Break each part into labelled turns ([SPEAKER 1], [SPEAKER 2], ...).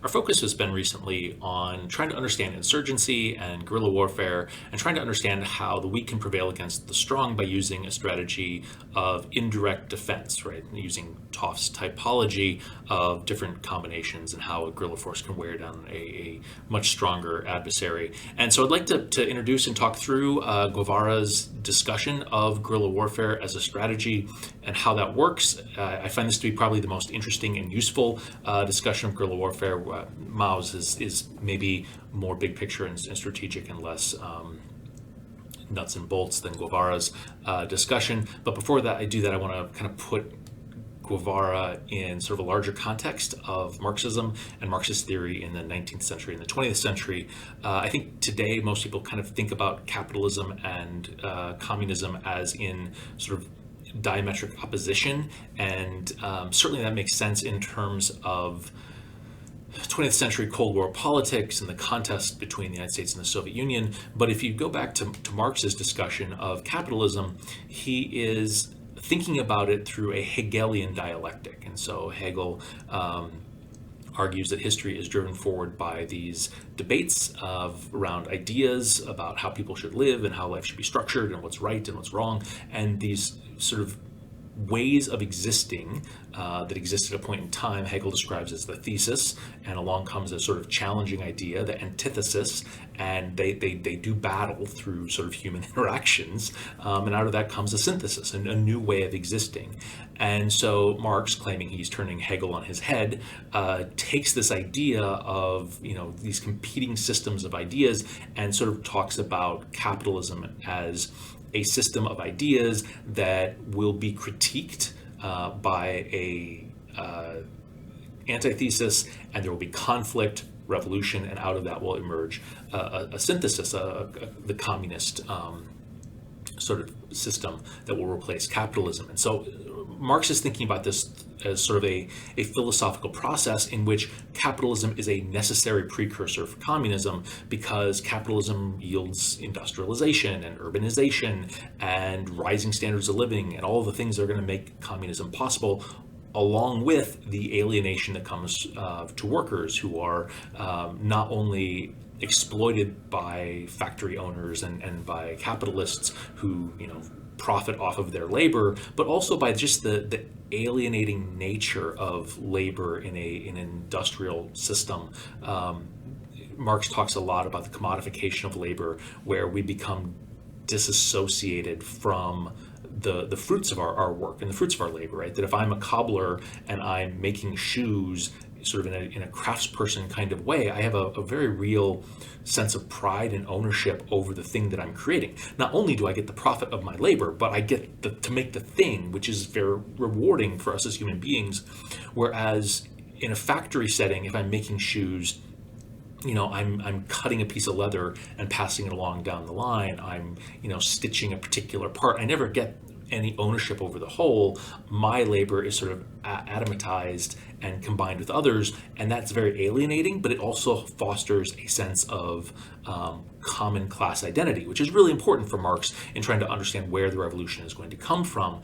[SPEAKER 1] our focus has been recently on trying to understand insurgency and guerrilla warfare and trying to understand how the weak can prevail against the strong by using a strategy of indirect defense, right? Using Toff's typology of different combinations and how a guerrilla force can wear down a much stronger adversary. And so I'd like to introduce and talk through Guevara's discussion of guerrilla warfare as a strategy and how that works. I find this to be probably the most interesting and useful discussion of guerrilla warfare. Mao's is maybe more big picture and strategic and less nuts and bolts than Guevara's discussion. But before that, I want to kind of put Guevara in sort of a larger context of Marxism and Marxist theory in the 19th century and the 20th century. I think today most people kind of think about capitalism and communism as in sort of diametric opposition, and certainly that makes sense in terms of 20th century Cold War politics and the contest between the United States and the Soviet Union. But if you go back to Marx's discussion of capitalism, he is thinking about it through a Hegelian dialectic. And so Hegel argues that history is driven forward by these debates around ideas about how people should live and how life should be structured and what's right and what's wrong, and these sort of ways of existing that exist at a point in time Hegel describes as the thesis, and along comes a sort of challenging idea, the antithesis, and they do battle through sort of human interactions, and out of that comes a synthesis and a new way of existing. And so Marx, claiming he's turning Hegel on his head, takes this idea of these competing systems of ideas and sort of talks about capitalism as a system of ideas that will be critiqued by a antithesis, and there will be conflict, revolution, and out of that will emerge a synthesis, the communist sort of system that will replace capitalism. And so Marx is thinking about this as sort of a philosophical process in which capitalism is a necessary precursor for communism, because capitalism yields industrialization and urbanization and rising standards of living and all the things that are going to make communism possible, along with the alienation that comes to workers who are not only exploited by factory owners and by capitalists who profit off of their labor, but also by just the alienating nature of labor in an industrial system. Marx talks a lot about the commodification of labor, where we become disassociated from the fruits of our work and the fruits of our labor, right? That if I'm a cobbler and I'm making shoes sort of in a craftsperson kind of way, I have a very real sense of pride and ownership over the thing that I'm creating. Not only do I get the profit of my labor, but I get to make the thing, which is very rewarding for us as human beings. Whereas in a factory setting, if I'm making shoes, I'm cutting a piece of leather and passing it along down the line. I'm, stitching a particular part. I never get any ownership over the whole. My labor is sort of atomatized and combined with others, and that's very alienating, but it also fosters a sense of common class identity, which is really important for Marx in trying to understand where the revolution is going to come from.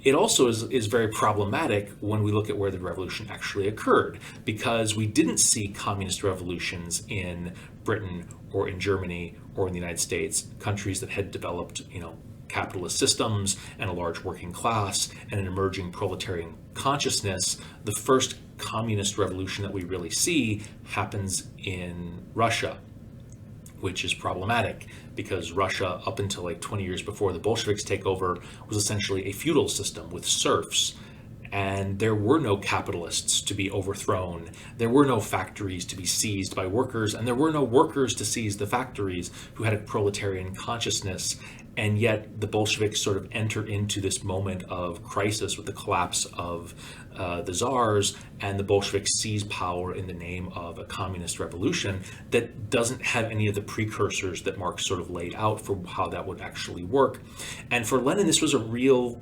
[SPEAKER 1] It also is very problematic when we look at where the revolution actually occurred, because we didn't see communist revolutions in Britain or in Germany or in the United States, countries that had developed, capitalist systems and a large working class and an emerging proletarian consciousness. The first communist revolution that we really see happens in Russia, which is problematic because Russia, up until like 20 years before the Bolsheviks take over, was essentially a feudal system with serfs. And there were no capitalists to be overthrown. There were no factories to be seized by workers, and there were no workers to seize the factories who had a proletarian consciousness. And yet the Bolsheviks sort of enter into this moment of crisis with the collapse of the czars, and the Bolsheviks seize power in the name of a communist revolution that doesn't have any of the precursors that Marx sort of laid out for how that would actually work. And for Lenin, this was a real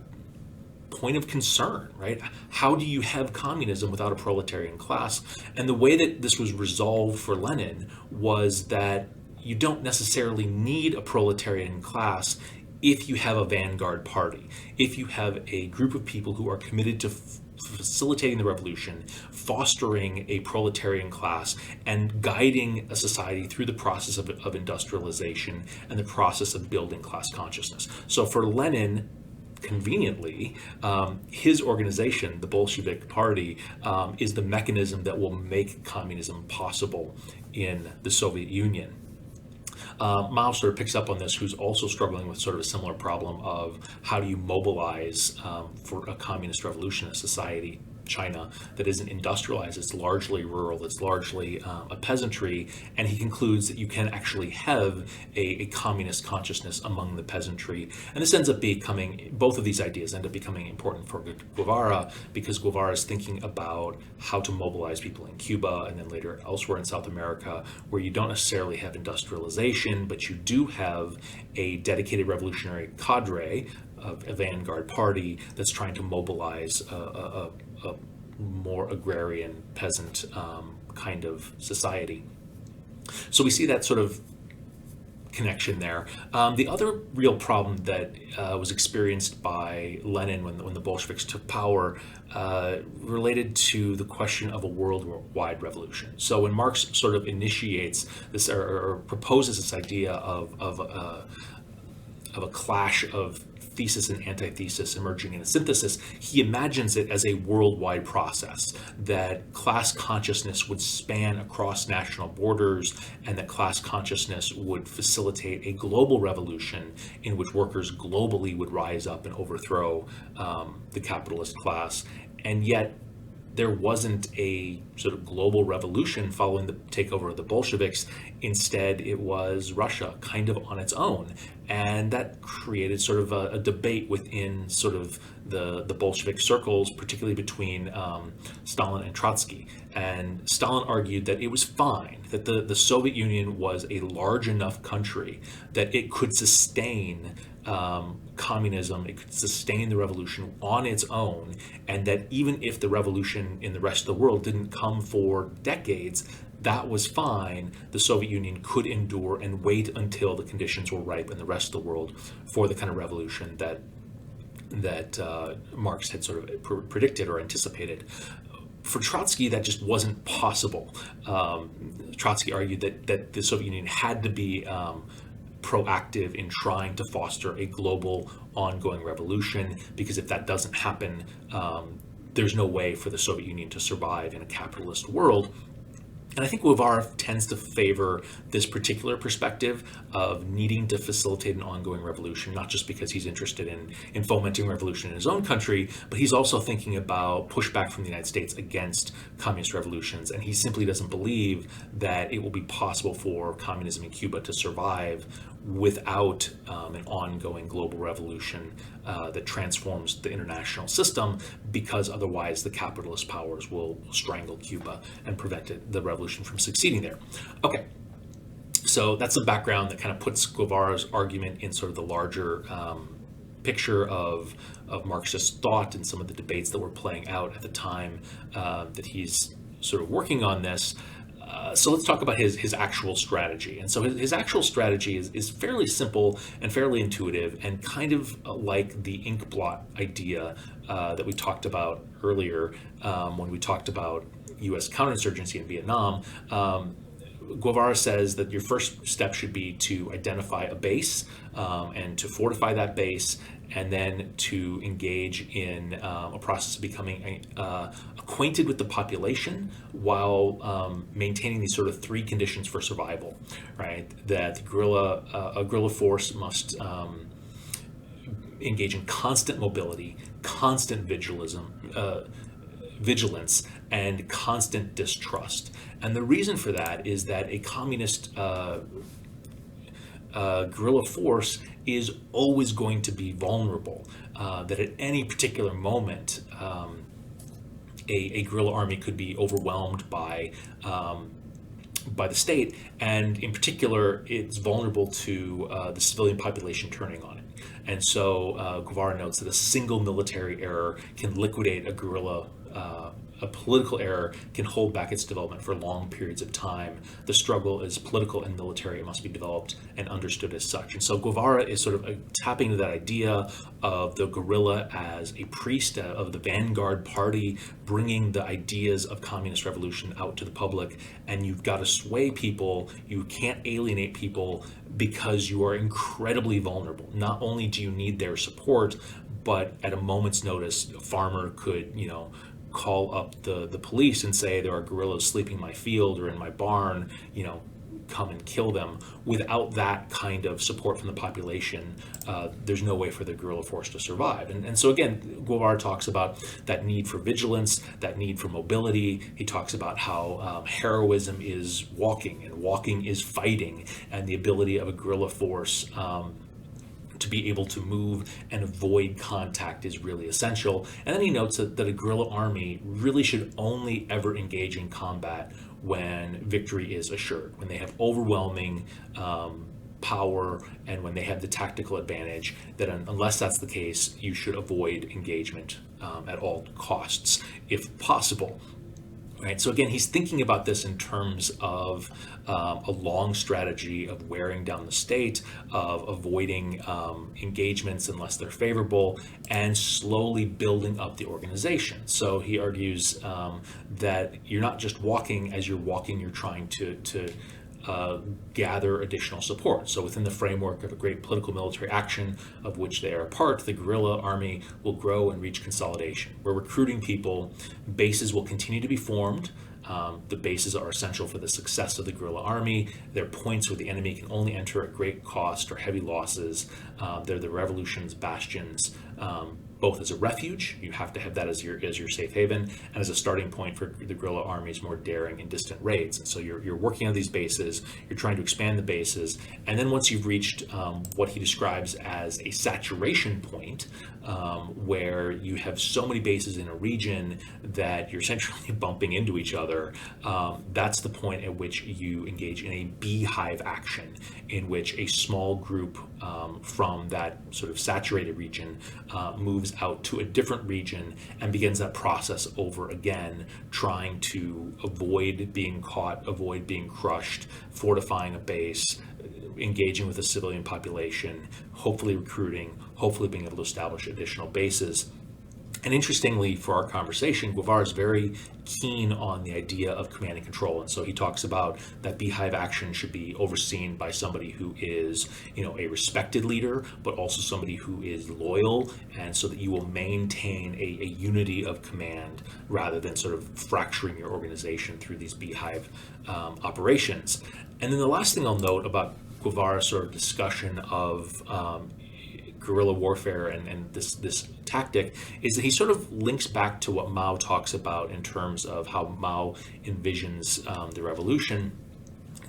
[SPEAKER 1] point of concern, right? How do you have communism without a proletarian class? And the way that this was resolved for Lenin was that you don't necessarily need a proletarian class if you have a vanguard party, if you have a group of people who are committed to facilitating the revolution, fostering a proletarian class, and guiding a society through the process of industrialization and the process of building class consciousness. So for Lenin, conveniently, his organization, the Bolshevik Party, is the mechanism that will make communism possible in the Soviet Union. Mao sort of picks up on this, who's also struggling with sort of a similar problem of how do you mobilize for a communist revolution, a society, China, that isn't industrialized, it's largely rural, it's largely a peasantry, and he concludes that you can actually have a communist consciousness among the peasantry. And this ends up becoming, both of these ideas end up becoming important for Guevara, because Guevara is thinking about how to mobilize people in Cuba and then later elsewhere in South America, where you don't necessarily have industrialization, but you do have a dedicated revolutionary cadre, a vanguard party that's trying to mobilize a more agrarian peasant kind of society. So we see that sort of connection there. The other real problem that was experienced by Lenin when the Bolsheviks took power related to the question of a worldwide revolution. So when Marx sort of initiates this or proposes this idea of a clash of thesis and antithesis emerging in a synthesis, he imagines it as a worldwide process, that class consciousness would span across national borders and that class consciousness would facilitate a global revolution in which workers globally would rise up and overthrow the capitalist class. And yet there wasn't a sort of global revolution following the takeover of the Bolsheviks. Instead, it was Russia kind of on its own. And that created sort of a debate within sort of the Bolshevik circles, particularly between Stalin and Trotsky. And Stalin argued that it was fine, that the Soviet Union was a large enough country that it could sustain communism, it could sustain the revolution on its own, and that even if the revolution in the rest of the world didn't come for decades, that was fine. The Soviet Union could endure and wait until the conditions were ripe in the rest of the world for the kind of revolution that Marx had sort of predicted or anticipated. For Trotsky, that just wasn't possible. Trotsky argued that the Soviet Union had to be proactive in trying to foster a global ongoing revolution, because if that doesn't happen, there's no way for the Soviet Union to survive in a capitalist world. And I think Guevara tends to favor this particular perspective of needing to facilitate an ongoing revolution, not just because he's interested in fomenting revolution in his own country, but he's also thinking about pushback from the United States against communist revolutions. And he simply doesn't believe that it will be possible for communism in Cuba to survive without an ongoing global revolution that transforms the international system, because otherwise the capitalist powers will strangle Cuba and prevent the revolution from succeeding there. Okay, so that's the background that kind of puts Guevara's argument in sort of the larger picture of Marxist thought and some of the debates that were playing out at the time that he's sort of working on this. So let's talk about his actual strategy. And so his actual strategy is fairly simple and fairly intuitive, and kind of like the ink blot idea that we talked about earlier when we talked about U.S. counterinsurgency in Vietnam. Guevara says that your first step should be to identify a base and to fortify that base, and then to engage in a process of becoming acquainted with the population while maintaining these sort of three conditions for survival, right? That a guerrilla force must engage in constant mobility, constant vigilance, and constant distrust. And the reason for that is that a communist guerrilla force is always going to be vulnerable, that at any particular moment a guerrilla army could be overwhelmed by the state, and in particular it's vulnerable to the civilian population turning on it. And so Guevara notes that a single military error can liquidate a guerrilla a political error can hold back its development for long periods of time. The struggle is political and military. It must be developed and understood as such. And so Guevara is sort of tapping into that idea of the guerrilla as a priest of the vanguard party, bringing the ideas of communist revolution out to the public. And you've got to sway people. You can't alienate people because you are incredibly vulnerable. Not only do you need their support, but at a moment's notice, a farmer could, call up the police and say there are guerrillas sleeping in my field or in my barn, come and kill them. Without that kind of support from the population, there's no way for the guerrilla force to survive. And so again, Guevara talks about that need for vigilance, that need for mobility. He talks about how heroism is walking and walking is fighting, and the ability of a guerrilla force to be able to move and avoid contact is really essential. And then he notes that a guerrilla army really should only ever engage in combat when victory is assured, when they have overwhelming power and when they have the tactical advantage. That unless that's the case, you should avoid engagement at all costs, if possible. Right. So again, he's thinking about this in terms of a long strategy of wearing down the state, of avoiding engagements unless they're favorable, and slowly building up the organization. So he argues that you're not just walking. As you're walking, you're trying to gather additional support. So within the framework of a great political military action of which they are a part, the guerrilla army will grow and reach consolidation. We're recruiting people. Bases will continue to be formed. The bases are essential for the success of the guerrilla army. They're points where the enemy can only enter at great cost or heavy losses. They're the revolution's bastions, both as a refuge, you have to have that as your safe haven, and as a starting point for the guerrilla army's more daring and distant raids. And so you're working on these bases, you're trying to expand the bases, and then once you've reached what he describes as a saturation point, where you have so many bases in a region that you're essentially bumping into each other, that's the point at which you engage in a beehive action, in which a small group from that sort of saturated region moves out to a different region and begins that process over again, trying to avoid being caught, avoid being crushed, fortifying a base, engaging with the civilian population, hopefully recruiting, hopefully being able to establish additional bases. And interestingly, for our conversation, Guevara is very keen on the idea of command and control. And so he talks about that beehive action should be overseen by somebody who is, a respected leader, but also somebody who is loyal, and so that you will maintain a unity of command rather than sort of fracturing your organization through these beehive operations. And then the last thing I'll note about Guevara's sort of discussion of guerrilla warfare and this tactic is that he sort of links back to what Mao talks about in terms of how Mao envisions the revolution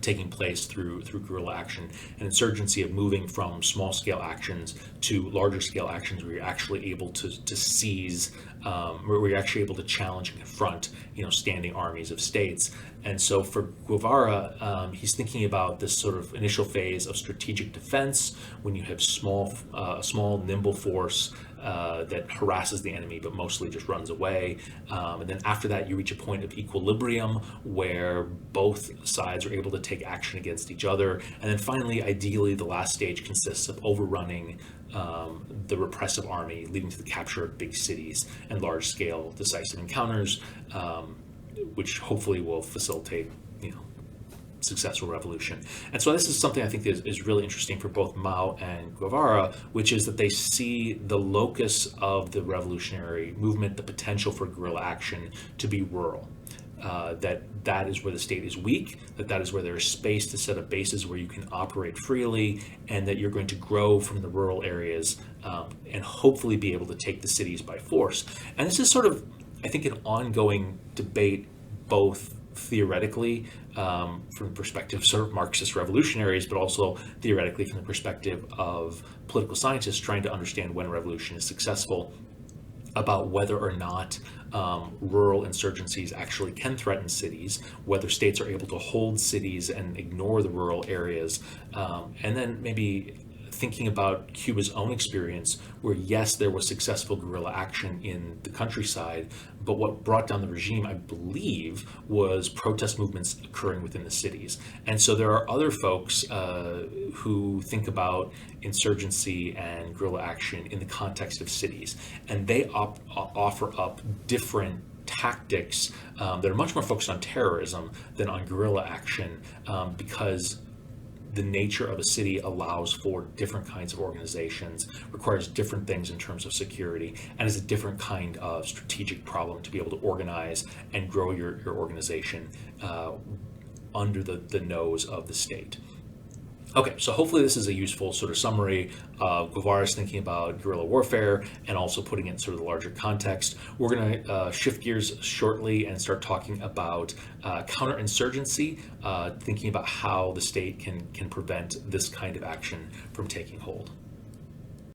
[SPEAKER 1] taking place through guerrilla action and insurgency, of moving from small scale actions to larger scale actions where you're actually able to seize, where you're actually able to challenge and confront standing armies of states. And so for Guevara, he's thinking about this sort of initial phase of strategic defense, when you have a small nimble force that harasses the enemy but mostly just runs away. And then after that, you reach a point of equilibrium where both sides are able to take action against each other. And then finally, ideally, the last stage consists of overrunning the repressive army, leading to the capture of big cities and large-scale decisive encounters, which hopefully will facilitate successful revolution. And so this is something I think is really interesting for both Mao and Guevara, which is that they see the locus of the revolutionary movement, the potential for guerrilla action, to be rural. That is where the state is weak, that is where there is space to set up bases where you can operate freely, and that you're going to grow from the rural areas and hopefully be able to take the cities by force. And this is sort of, I think, an ongoing debate, both theoretically from the perspective of sort of Marxist revolutionaries, but also theoretically from the perspective of political scientists trying to understand when a revolution is successful, about whether or not rural insurgencies actually can threaten cities, whether states are able to hold cities and ignore the rural areas, and then maybe thinking about Cuba's own experience, where yes, there was successful guerrilla action in the countryside, but what brought down the regime, I believe, was protest movements occurring within the cities. And so there are other folks who think about insurgency and guerrilla action in the context of cities, and they offer up different tactics that are much more focused on terrorism than on guerrilla action, because the nature of a city allows for different kinds of organizations, requires different things in terms of security, and is a different kind of strategic problem to be able to organize and grow your organization under the nose of the state. Okay, so hopefully this is a useful sort of summary of Guevara's thinking about guerrilla warfare and also putting it in sort of the larger context. We're going to shift gears shortly and start talking about counterinsurgency, thinking about how the state can prevent this kind of action from taking hold.